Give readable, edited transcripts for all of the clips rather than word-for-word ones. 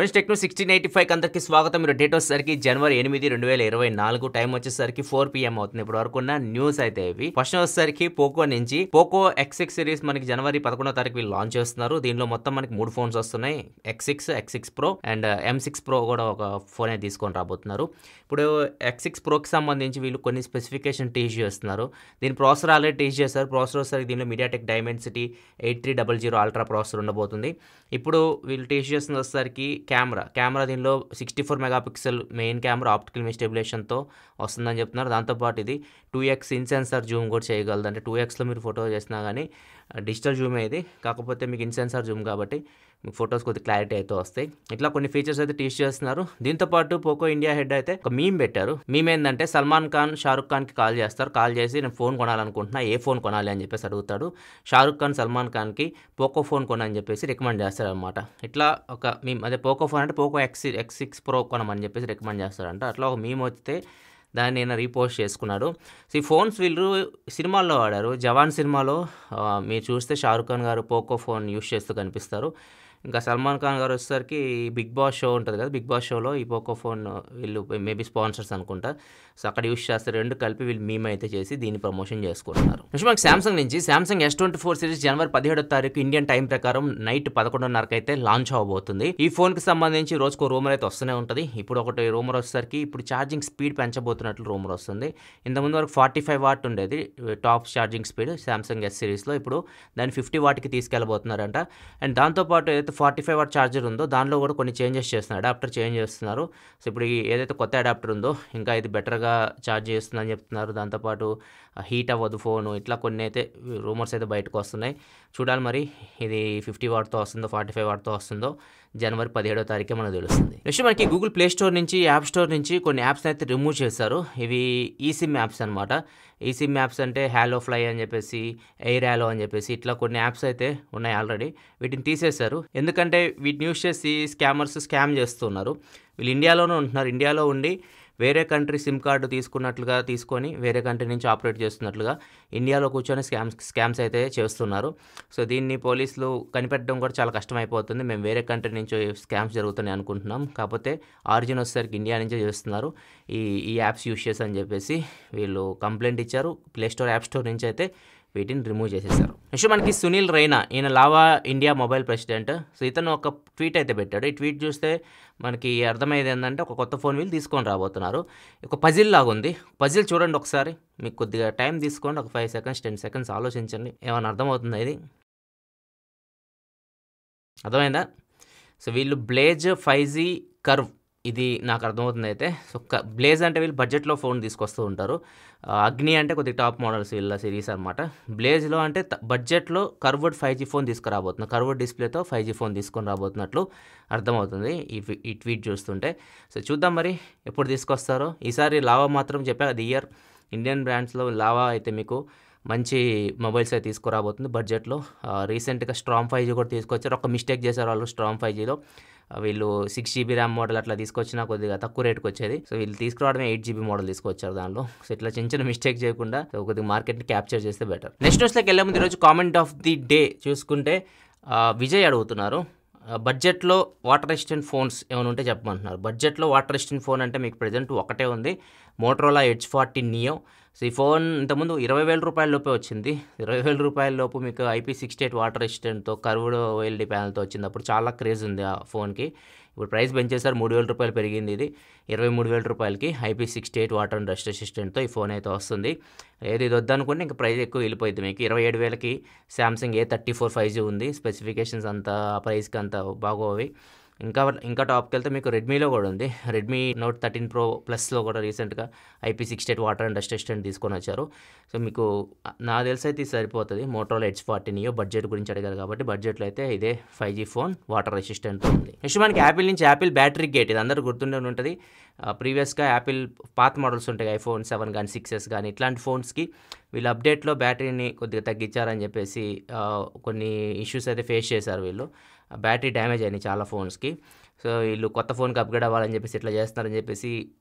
Friends techno 1685 అందరికీ స్వాగతం. మీరు డేట్ వచ్చేసరికి జనవరి 8, 2024 టైం వచ్చేసరికి 4 PM అవుతుంది. ఇప్పుడు వరకు ఉన్న న్యూస్ అయితే ఇవి. ఫస్ట్ వచ్చేసరికి పోకో నుంచి పోకో X6 సిరీస్ మనకి జనవరి 11వ తారీఖు వీళ్ళు లాంచ్ చేస్తున్నారు. దీనిలో మొత్తం మనకి 3 ఫోన్స్ వస్తున్నాయి. X6 Pro and M6 Pro కూడా ఒక ఫోన్ అయితే తీసుకొని రాబోతున్నారు. ఇప్పుడు X6 Proకి సంబంధించి వీళ్ళు కొన్ని స్పెసిఫికేషన్ టీచ్ చేస్తున్నారు. దీని ప్రాసెసర్ ఆల్రెడీ టీచ్ చేస్తారు. ప్రాసెసర్ వచ్చేసరికి దీనిలో MediaTek Dimensity 8300 అల్ట్రా ప్రాసెసర్ ఉండబోతుంది. ఇప్పుడు వీళ్ళు టీచ్ చేస్తున్న వచ్చేసరికి కెమెరా దీనిలో 64 మెగాపిక్సెల్ మెయిన్ కెమెరా ఆప్టికల్ స్టెబిలేషన్తో వస్తుందని చెప్తున్నారు. దాంతోపాటు ఇది 2x ఇన్ సెన్సార్ జూమ్ కూడా చేయగలదు. అంటే 2xలో మీరు ఫోటో చేసినా కానీ డిజిటల్ జూమే ఇది, కాకపోతే మీకు ఇన్ సెన్సార్ జూమ్ కాబట్టి మీకు ఫొటోస్ కొద్దిగా క్లారిటీ అయితే వస్తాయి. ఇట్లా కొన్ని ఫీచర్స్ అయితే టీచ్ చేస్తున్నారు. దీంతోపాటు పోకో ఇండియా హెడ్ అయితే ఒక మీమ్ పెట్టారు. మీమ్ ఏంటంటే సల్మాన్ ఖాన్ షారుఖ్ ఖాన్కి కాల్ చేస్తారు. కాల్ చేసి నేను ఫోన్ కొనాలనుకుంటున్నా, ఏ ఫోన్ కొనాలి అని చెప్పేసి అడుగుతాడు. షారుఖ్ ఖాన్ సల్మాన్ ఖాన్కి పోకో ఫోన్ కొనని చెప్పేసి రికమెండ్ చేస్తారనమాట. ఇట్లా ఒక మీమ్, అదే పోకో ఫోన్ అంటే పోకో X6 Pro కొనమని చెప్పేసి రికమెండ్ చేస్తారంట. అట్లా ఒక మీమ్ వస్తే దాన్ని నేను రీపోస్ట్ చేసుకున్నాడు. సో ఈ ఫోన్స్ వీళ్ళు సినిమాల్లో వాడారు. జవాన్ సినిమాలో మీరు చూస్తే షారుఖ్ ఖాన్ గారు పోకో ఫోన్ యూస్ చేస్తూ కనిపిస్తారు. ఇంకా సల్మాన్ ఖాన్ గారు వచ్చేసరికి బిగ్ బాస్ షో ఉంటుంది కదా, బిగ్ బాస్ షోలో ఈ పోకో ఫోన్ వీళ్ళు మేబీ స్పాన్సర్స్ అనుకుంటా. సో అక్కడ యూస్ చేస్తారు. రెండు కలిపి వీళ్ళు మీమ్ అయితే చేసి దీన్ని ప్రమోషన్ చేసుకుంటున్నారు. నెక్స్ట్ మనకి సామ్సంగ్ నుంచి సామ్సంగ్ S24 సిరీస్ జనవరి 17వ తారీఖు ఇండియన్ టైం ప్రకారం నైట్ 11:30కి అయితే లాంచ్ అవబోతుంది. ఈ ఫోన్కి సంబంధించి రోజుకో రూమర్ అయితే వస్తూనే ఉంటుంది. ఇప్పుడు ఒకటి రూమర్ వచ్చేసరికి ఇప్పుడు ఛార్జింగ్ స్పీడ్ పెంచబోతున్నట్లు రూమర్ వస్తుంది. ఇంతకుముందు వరకు 45 వాట్ ఉండేది top charging speed Samsung S సిరీస్లో. ఇప్పుడు దాన్ని 50 వాట్కి తీసుకెళ్ళబోతున్నారంట. అండ్ దాంతోపాటు ఏదైతే 45 వాట్ ఛార్జర్ ఉందో దానిలో కూడా కొన్ని చేంజెస్ చేస్తున్నారు. అడాప్టర్ చేంజ్ చేస్తున్నారు. సో ఇప్పుడు ఏదైతే కొత్త అడాప్టర్ ఉందో ఇంకా ఇది బెటర్గా ఛార్జ్ చేస్తుందని చెప్తున్నారు. దాంతోపాటు హీట్ అవ్వదు ఫోను. ఇట్లా కొన్ని అయితే రూమర్స్ అయితే బయటకు వస్తున్నాయి. చూడాలి మరి ఇది 50 వాట్తో వస్తుందో 45 వాట్తో వస్తుందో జనవరి 17వ తారీఖే మనకు తెలుస్తుంది. నెక్స్ట్ మనకి గూగుల్ ప్లే స్టోర్ నుంచి యాప్ స్టోర్ నుంచి కొన్ని యాప్స్ అయితే రిమూవ్ చేశారు. ఇవి ఈసిమ్ యాప్స్ అనమాట. ఈసిమ్ యాప్స్ అంటే హ్యాలో ఫ్లై అని చెప్పేసి, ఎయిర్ హ్యాలో అని చెప్పేసి ఇట్లా కొన్ని యాప్స్ అయితే ఉన్నాయి ఆల్రెడీ. వీటిని తీసేశారు. ఎందుకంటే వీటిని యూస్ చేసి స్కామర్స్ స్కామ్ చేస్తున్నారు. వీళ్ళు ఇండియాలోనే ఉంటున్నారు. ఇండియాలో ఉండి వేరే కంట్రీ సిమ్ కార్డు తీసుకొని వేరే కంట్రీ నుంచి ఆపరేట్ చేస్తున్నట్లుగా ఇండియాలో కూర్చొని స్కామ్స్ అయితే చేస్తున్నారు. సో దీన్ని పోలీసులు కనిపెట్టడం కూడా చాలా కష్టమైపోతుంది. మేము వేరే కంట్రీ నుంచి స్కామ్స్ జరుగుతున్నాయి అనుకుంటున్నాం, కాకపోతే ఆరిజిన్ వచ్చేసరికి ఇండియా నుంచే చేస్తున్నారు ఈ యాప్స్ యూస్ చేసి అని చెప్పేసి వీళ్ళు కంప్లైంట్ ఇచ్చారు. ప్లే స్టోర్ యాప్ స్టోర్ నుంచి అయితే వీటిని రిమూవ్ చేసేసారు. నెక్స్ట్ మనకి సునీల్ రైనా, ఈయన lava India mobile president. So ఇతను ఒక ట్వీట్ అయితే పెట్టాడు. ఈ ట్వీట్ చూస్తే మనకి అర్థమయ్యేది ఏంటంటే ఒక కొత్త ఫోన్ వీళ్ళు తీసుకొని రాబోతున్నారు. ఒక పజిల్ లాగా ఉంది. పజిల్ చూడండి ఒకసారి, మీకు కొద్దిగా టైం తీసుకోండి, ఒక 5 సెకండ్స్ 10 సెకండ్స్ ఆలోచించండి. ఏమైనా అర్థమవుతుందా? ఇది అర్థమైందా? సో వీళ్ళు బ్లేజ్ 5G కర్వ్, ఇది నాకు అర్థమవుతుంది అయితే. సో బ్లేజ్ అంటే వీళ్ళు బడ్జెట్లో ఫోన్ తీసుకొస్తూ ఉంటారు. అగ్ని అంటే కొద్దిగా టాప్ మోడల్స్ వీళ్ళ సిరీస్ అనమాట. బ్లేజ్లో అంటే బడ్జెట్లో కర్వ్డ్ 5G ఫోన్ తీసుకురాబోతున్నారు. కర్వ్డ్ డిస్ప్లేతో 5G ఫోన్ తీసుకొని రాబోతున్నట్లు అర్థమవుతుంది ఈ ట్వీట్ చూస్తుంటే. సో చూద్దాం మరి ఎప్పుడు తీసుకొస్తారో. ఈసారి లావా మాత్రం చెప్పా అది ఇయర్ ఇండియన్ బ్రాండ్స్లో లావా అయితే మీకు మంచి మొబైల్స్ అయితే తీసుకురాబోతుంది బడ్జెట్లో. రీసెంట్గా స్ట్రాంగ్ 5G కూడా తీసుకొచ్చారు. ఒక మిస్టేక్ చేశారు వాళ్ళు స్ట్రాంగ్ 5Gలో. వీళ్ళు 6GB ర్యామ్ మోడల్ అట్లా తీసుకొచ్చినా కొద్దిగా తక్కువ రేటుకి వచ్చేది. సో వీళ్ళు తీసుకురావడమే 8GB మోడల్ తీసుకొచ్చారు దానిలో. సో ఇట్లా చిన్న మిస్టేక్ చేయకుండా కొద్దిగా మార్కెట్ని క్యాప్చర్ చేస్తే బెటర్. నెక్స్ట్ న్యూస్లోకి వెళ్ళే ముందు ఈరోజు కామెంట్ ఆఫ్ ది డే చూసుకుంటే విజయ్ అడుగుతున్నారు, బడ్జెట్లో వాటర్ రెసిస్టెంట్ ఫోన్స్ ఏమైనా ఉంటే చెప్పమంటున్నారు. బడ్జెట్లో వాటర్ రెసిస్టెంట్ ఫోన్ అంటే మీకు ప్రజెంట్ ఒకటే ఉంది, మోటరోలా Edge 40 Neo. సో ఈ ఫోన్ ఇంతకుముందు 20,000 రూపాయల లోపే వచ్చింది. 20,000 రూపాయల లోపు మీకు IP68 వాటర్ రెసిస్టెంట్తో కర్వ్డ్ OLED ప్యానల్తో వచ్చింది. అప్పుడు చాలా క్రేజ్ ఉంది ఆ ఫోన్కి. ఇప్పుడు ప్రైస్ పెంచేసారు, 3,000 రూపాయలు పెరిగింది. ఇది 23,000 రూపాయలకి IP68 వాటర్ అండ్ డస్ట్ రెసిస్టెంట్తో ఈ ఫోన్ అయితే వస్తుంది. ఇది వద్దనుకుంటే ఇంకా ప్రైస్ ఎక్కువ వెళ్ళిపోయింది. మీకు 27,000కి సామ్సంగ్ A34 5G ఉంది. స్పెసిఫికేషన్స్ అంతా ఆ ప్రైస్కి అంత బాగోవి. ఇంకా టాప్కి వెళ్తే మీకు రెడ్మీలో కూడా ఉంది. రెడ్మీ Note 13 Pro ప్లస్లో కూడా రీసెంట్గా IP68 water and dust resistant తీసుకొని వచ్చారు. సో మీకు నాకు తెలిసి అయితే ఇది సరిపోతుంది. మోటరోలా Edge 40 Neo బడ్జెట్ గురించి అడిగారు కాబట్టి బడ్జెట్లో అయితే ఇదే 5G ఫోన్ వాటర్ రెసిస్టెంట్ ఉంది. నెక్స్ట్ మనకి యాపిల్ నుంచి యాపిల్ బ్యాటరీ గేట్, ఇది అందరూ గుర్తుండే ఉంటుంది. ప్రీవియస్గా యాపిల్ పాత మోడల్స్ ఉంటాయి, iPhone 7 కానీ 6s కానీ ఇట్లాంటి ఫోన్స్కి వీళ్ళు అప్డేట్లో బ్యాటరీని కొద్దిగా తగ్గించారని చెప్పేసి కొన్ని ఇష్యూస్ అయితే ఫేస్ చేశారు వీళ్ళు. బ్యాటరీ డ్యామేజ్ అయినాయి చాలా ఫోన్స్కి. సో వీళ్ళు కొత్త ఫోన్కి అప్గ్రేడ్ అవ్వాలని చెప్పేసి ఇట్లా చేస్తున్నారని చెప్పేసి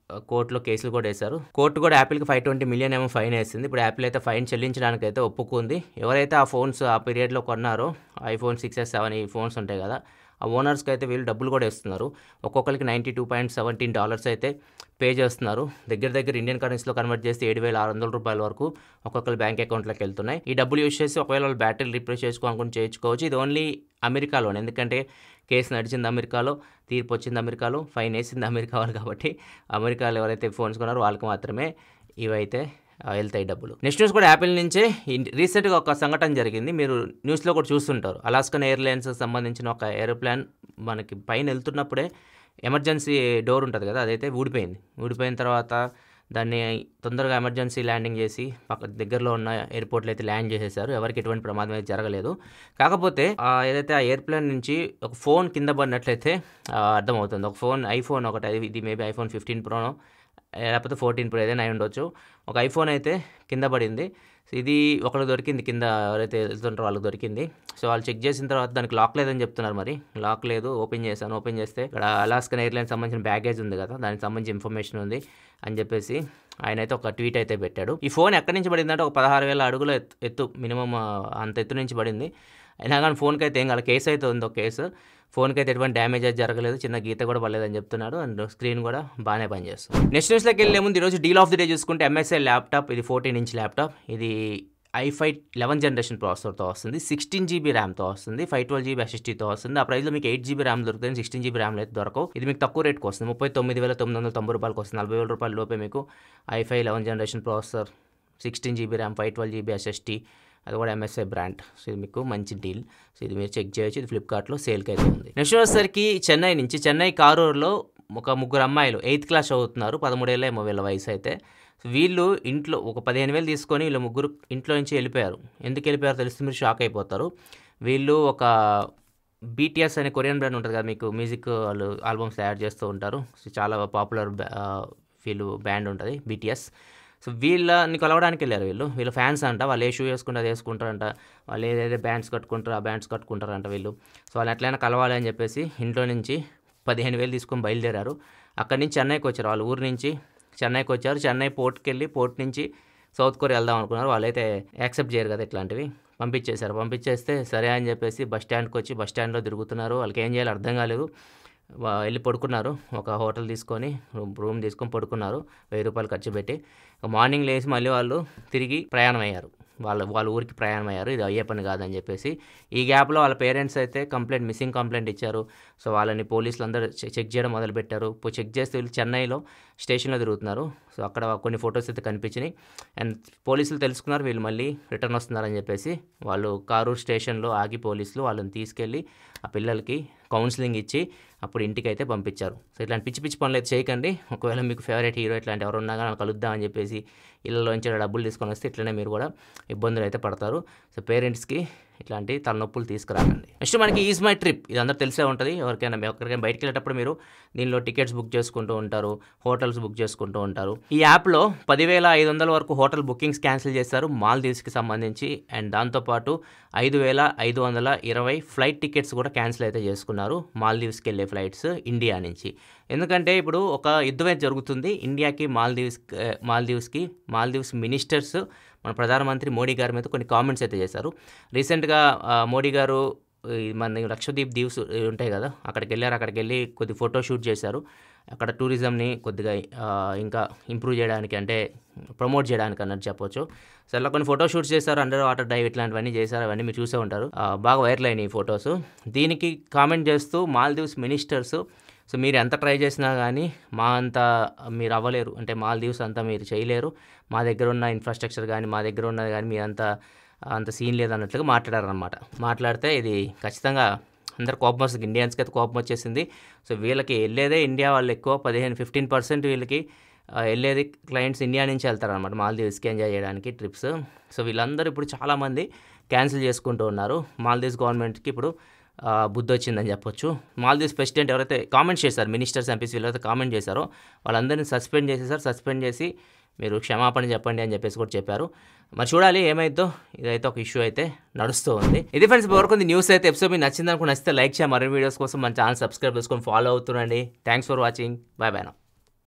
కోర్టులో కేసులు కూడా వేశారు. కోర్టు కూడా యాపిల్కి 520 మిలియన్ ఏమో ఫైన్ వేసింది. ఇప్పుడు యాపిల్ అయితే ఫైన్ చెల్లించడానికి అయితే ఒప్పుకుంది. ఎవరైతే ఆ ఫోన్స్ ఆ పీరియడ్లో కొన్నారో iPhone 6s 7 ఈ ఫోన్స్ ఉంటాయి కదా, ఆ ఓనర్స్కి అయితే వీళ్ళు డబ్బులు కూడా ఇస్తున్నారు. ఒక్కొక్కరికి $92.17 అయితే పే చేస్తున్నారు. దగ్గర దగ్గర ఇండియన్ కరెన్సీలో కన్వర్ట్ చేస్తే $7,600 వరకు ఒక్కొక్కరి బ్యాంక్ అకౌంట్లోకి వెళ్తున్నాయి. ఈ డబ్బులు యూజ్ చేసి ఒకవేళ వాళ్ళు బ్యాటరీలు రిప్లేస్ చేసుకోవాలనుకుని చేయించుకోవచ్చు. ఇది ఓన్లీ అమెరికాలోనే, ఎందుకంటే కేసు నడిచింది అమెరికాలో, తీర్పు వచ్చింది అమెరికాలో, ఫైన్ వేసింది అమెరికా వాళ్ళు. కాబట్టి అమెరికాలో ఎవరైతే ఫోన్స్ కొన్నారో వాళ్ళకి మాత్రమే ఇవైతే వెళ్తాయి డబ్బులు. నెక్స్ట్ న్యూస్ కూడా యాపిల్ నుంచే. రీసెంట్గా ఒక సంఘటన జరిగింది, మీరు న్యూస్లో కూడా చూస్తుంటారు. అలాస్కన్ ఎయిర్లైన్స్ సంబంధించిన ఒక ఏరోప్లాన్ మనకి పైన వెళ్తున్నప్పుడే ఎమర్జెన్సీ డోర్ ఉంటుంది కదా, అదైతే ఊడిపోయిన తర్వాత దాన్ని తొందరగా ఎమర్జెన్సీ ల్యాండింగ్ చేసి దగ్గరలో ఉన్న ఎయిర్పోర్ట్లో అయితే ల్యాండ్ చేసేసారు. ఎవరికి ఎటువంటి ప్రమాదం అయితే జరగలేదు. కాకపోతే ఏదైతే ఆ ఎయిర్ప్లేన్ నుంచి ఒక ఫోన్ కింద పడినట్లయితే అర్థమవుతుంది. ఒక ఫోన్, ఐఫోన్ ఒకటి, ఇది మేబీ iPhone 15 Pro లేకపోతే 14 Pro ఏదైనా అయి ఉండొచ్చు. ఒక ఐఫోన్ అయితే కింద పడింది. ఇది ఒకరికి దొరికింది, కింద ఎవరైతే వెళ్తుంటారో వాళ్ళకి దొరికింది. సో వాళ్ళు చెక్ చేసిన తర్వాత దానికి లాక్ లేదని చెప్తున్నారు. మరి లాక్ లేదు. ఓపెన్ చేస్తే ఇక్కడ అలాస్కన్ ఎయిర్లైన్స్ సంబంధించిన బ్యాగేజ్ ఉంది కదా, దానికి సంబంధించిన ఇన్ఫర్మేషన్ ఉంది అని చెప్పేసి ఆయన అయితే ఒక ట్వీట్ అయితే పెట్టాడు. ఈ ఫోన్ ఎక్కడి నుంచి పడిందంటే ఒక 16,000 అడుగుల ఎత్తు, మినిమం అంత ఎత్తు నుంచి పడింది. అయినా కానీ ఫోన్కి అయితే ఏం కాదు. కేసు అయితే ఉంది, ఒక కేసు. ఫోన్కి అయితే ఎటువంటి డ్యామేజ్ అయితే జరగలేదు, చిన్న గీత కూడా పడలేదని చెప్తున్నాడు. అండ్ స్క్రీన్ కూడా బాగానే పనిచేస్తుంది. నెక్స్ట్ న్యూస్లోకి వెళ్ళే ముందు ఈరోజు డీల్ ఆఫ్ ది డే చూసుకుంటే MSI ల్యాప్టాప్, ఇది 14-inch ల్యాప్టాప్. ఇది i5 11th జనరేషన్ ప్రాసెసర్తో వస్తుంది, 16GB ర్యామ్తో వస్తుంది, 512GB SSDతో వస్తుంది. ఆ ప్రైస్లో మీకు 8GB ర్యామ్ దొరుకుతుంది, 16GB ర్యామ్ అయితే దొరకవు. ఇది మీకు తక్కువ రేట్కి వస్తుంది, $39,990 వస్తుంది. $40,000 లోపే మీకు i5 11th generation processor, 16GB RAM, 512GB SSD, అది కూడా MSI బ్రాండ్. సో ఇది మీకు మంచి డీల్. సో ఇది మీరు చెక్ చేయొచ్చు. ఇది ఫ్లిప్కార్ట్లో సేల్కి అయితే ఉంది. నెక్స్ట్ వచ్చేసరికి చెన్నై కారూరులో ఒక ముగ్గురు అమ్మాయిలు 8th క్లాస్ చదువుతున్నారు. 13 ఏళ్ళేమో వీళ్ళ వయసు అయితే. వీళ్ళు ఇంట్లో ఒక 15,000 తీసుకొని వీళ్ళు ముగ్గురు ఇంట్లో నుంచి వెళ్ళిపోయారు. ఎందుకు వెళ్ళిపోయారో తెలిస్తే మీరు షాక్ అయిపోతారు. వీళ్ళు ఒక BTS అనే కొరియన్ బ్రాండ్ ఉంటుంది కదా, మీకు మ్యూజిక్ వాళ్ళు ఆల్బమ్స్ తయారు చేస్తూ ఉంటారు. సో చాలా పాపులర్ వీళ్ళు బ్యాండ్ ఉంటుంది BTS. సో వీళ్ళని కలవడానికి వెళ్ళారు. వీళ్ళు ఫ్యాన్స్ అంట. వాళ్ళు ఏ షూ వేసుకుంటే అది వేసుకుంటారంట. వాళ్ళు ఏదైతే బ్యాండ్స్ కట్టుకుంటారో ఆ బ్యాండ్స్ కట్టుకుంటారంట వీళ్ళు. సో వాళ్ళు ఎట్లయినా కలవాలి అని చెప్పేసి ఇంట్లో నుంచి 15,000 తీసుకొని బయలుదేరారు. అక్కడి నుంచి చెన్నైకి వచ్చారు. వాళ్ళ ఊరు నుంచి చెన్నైకి వచ్చారు. చెన్నై పోర్ట్కి వెళ్ళి పోర్ట్ నుంచి సౌత్ కొరియా వెళ్దాం అనుకున్నారు. వాళ్ళైతే యాక్సెప్ట్ చేయరు కదా ఇట్లాంటివి. పంపించేస్తే సరే అని చెప్పేసి బస్ స్టాండ్లో తిరుగుతున్నారు. వాళ్ళకి ఏం చేయాలో అర్థం కాలేదు. వెళ్ళి పడుకున్నారు. ఒక హోటల్ తీసుకొని రూమ్ తీసుకొని పడుకున్నారు, $1,000 ఖర్చు పెట్టి. మార్నింగ్ లేచి మళ్ళీ వాళ్ళు తిరిగి ప్రయాణం అయ్యారు. వాళ్ళ ఊరికి ప్రయాణం అయ్యారు. ఇది అయ్యే పని కాదని చెప్పేసి. ఈ గ్యాప్లో వాళ్ళ పేరెంట్స్ అయితే మిస్సింగ్ కంప్లైంట్ ఇచ్చారు. సో వాళ్ళని పోలీసులు అందరూ చెక్ చేయడం మొదలుపెట్టారు. చెక్ చేస్తే వీళ్ళు చెన్నైలో స్టేషన్లో తిరుగుతున్నారు. సో అక్కడ కొన్ని ఫొటోస్ అయితే కనిపించినాయి. అండ్ పోలీసులు తెలుసుకున్నారు వీళ్ళు మళ్ళీ రిటర్న్ వస్తున్నారని చెప్పేసి. వాళ్ళు కారూర్ స్టేషన్లో ఆగి పోలీసులు వాళ్ళని తీసుకెళ్ళి ఆ పిల్లలకి కౌన్సిలింగ్ ఇచ్చి అప్పుడు ఇంటికి అయితే పంపించారు. సో ఇట్లాంటి పిచ్చి పనులు అయితే చేయకండి. ఒకవేళ మీకు ఫేవరెట్ హీరో ఇట్లాంటి ఎవరు ఉన్నా కానీ కలుద్దాం అని చెప్పేసి ఇళ్ళలోంచి డబ్బులు తీసుకొని వస్తే ఇట్లనే మీరు కూడా ఇబ్బందులు అయితే పడతారు. సో పేరెంట్స్కి ఇట్లాంటి తలనొప్పులు తీసుకురాకండి. నెక్స్ట్ మనకి ఈజ్ మై ట్రిప్, ఇది అందరూ తెలిసే ఉంటుంది. ఎక్కడికైనా బయటకు వెళ్ళేటప్పుడు మీరు దీనిలో టికెట్స్ బుక్ చేసుకుంటూ ఉంటారు, హోటల్స్ బుక్ చేసుకుంటూ ఉంటారు. ఈ యాప్లో 10,500 వరకు హోటల్ బుకింగ్స్ క్యాన్సిల్ చేశారు మాల్దీవ్స్కి సంబంధించి. అండ్ దాంతోపాటు 5,520 ఫ్లైట్ టికెట్స్ కూడా క్యాన్సిల్ అయితే చేసుకున్నారు, మాల్దీవ్స్కి వెళ్ళే ఫ్లైట్స్ ఇండియా నుంచి. ఎందుకంటే ఇప్పుడు ఒక యుద్ధం అయితే జరుగుతుంది ఇండియాకి మాల్దీవ్స్కి. మాల్దీవ్స్ మినిస్టర్స్ మన ప్రధానమంత్రి మోడీ గారి మీద కొన్ని కామెంట్స్ అయితే చేశారు. రీసెంట్గా మోడీ గారు మన లక్షద్వీప్ దీవ్స్ ఉంటాయి కదా, అక్కడికి వెళ్ళి కొద్ది ఫోటో షూట్ చేశారు. అక్కడ టూరిజంని కొద్దిగా ఇంకా ఇంప్రూవ్ చేయడానికి, అంటే ప్రమోట్ చేయడానికి అన్నట్టు చెప్పొచ్చు. సో అలా కొన్ని ఫోటో షూట్స్ చేశారు, అండర్ వాటర్ డైవ్ ఇట్లాంటివన్నీ చేశారు. అవన్నీ మీరు చూసే ఉంటారు, బాగా వైరల్ అయినాయి ఈ ఫొటోస్. దీనికి కామెంట్ చేస్తూ మాల్దీవ్స్ మినిస్టర్స్, సో మీరు ఎంత ట్రై చేసినా కానీ మా అంత మీరు అవ్వలేరు, అంటే మాల్దీవ్స్ అంతా మీరు చేయలేరు, మా దగ్గర ఉన్న ఇన్ఫ్రాస్ట్రక్చర్ కానీ మా దగ్గర ఉన్నది కానీ మీరు అంత సీన్ లేదన్నట్లుగా మాట్లాడారనమాట. మాట్లాడితే ఇది ఖచ్చితంగా అందరు కోపం వస్తుంది, ఇండియన్స్కి అయితే కోపం వచ్చేసింది. సో వీళ్ళకి వెళ్ళేదే ఇండియా వాళ్ళు ఎక్కువ, 15% వీళ్ళకి వెళ్ళేది క్లయింట్స్ ఇండియా నుంచి వెళ్తారనమాట మాల్దీవ్స్కి ఎంజాయ్ చేయడానికి ట్రిప్స్. సో వీళ్ళందరూ ఇప్పుడు చాలామంది క్యాన్సిల్ చేసుకుంటూ ఉన్నారు. మాల్దీవ్స్ గవర్నమెంట్కి ఇప్పుడు బుద్ధి వచ్చిందని చెప్పొచ్చు. మాల్దీవ్స్ ప్రెసిడెంట్ ఎవరైతే కామెంట్స్ చేశారు, మినిస్టర్స్ ఎంపీస్ వీళ్ళైతే కామెంట్ చేశారో వాళ్ళందరినీ సస్పెండ్ చేసేసారు. సస్పెండ్ చేసి మీరు క్షమాపణ చెప్పండి అని చెప్పేసి కూడా చెప్పారు. మరి చూడాలి ఏమైందో. ఇదైతే ఒక ఇష్యూ అయితే నడుస్తూ ఉంది. ఇది ఫ్రెండ్స్ వరకు న్యూస్ అయితే. ఎపిసోడ్ మీకు నచ్చింది అనుకుని నచ్చితే లైక్ చేయండి. మరిన్ని వీడియోస్ కోసం మన ఛానల్ సబ్స్క్రైబ్ చేసుకొని ఫాలో అవుతుండండి. Thanks for watching. Bye bye.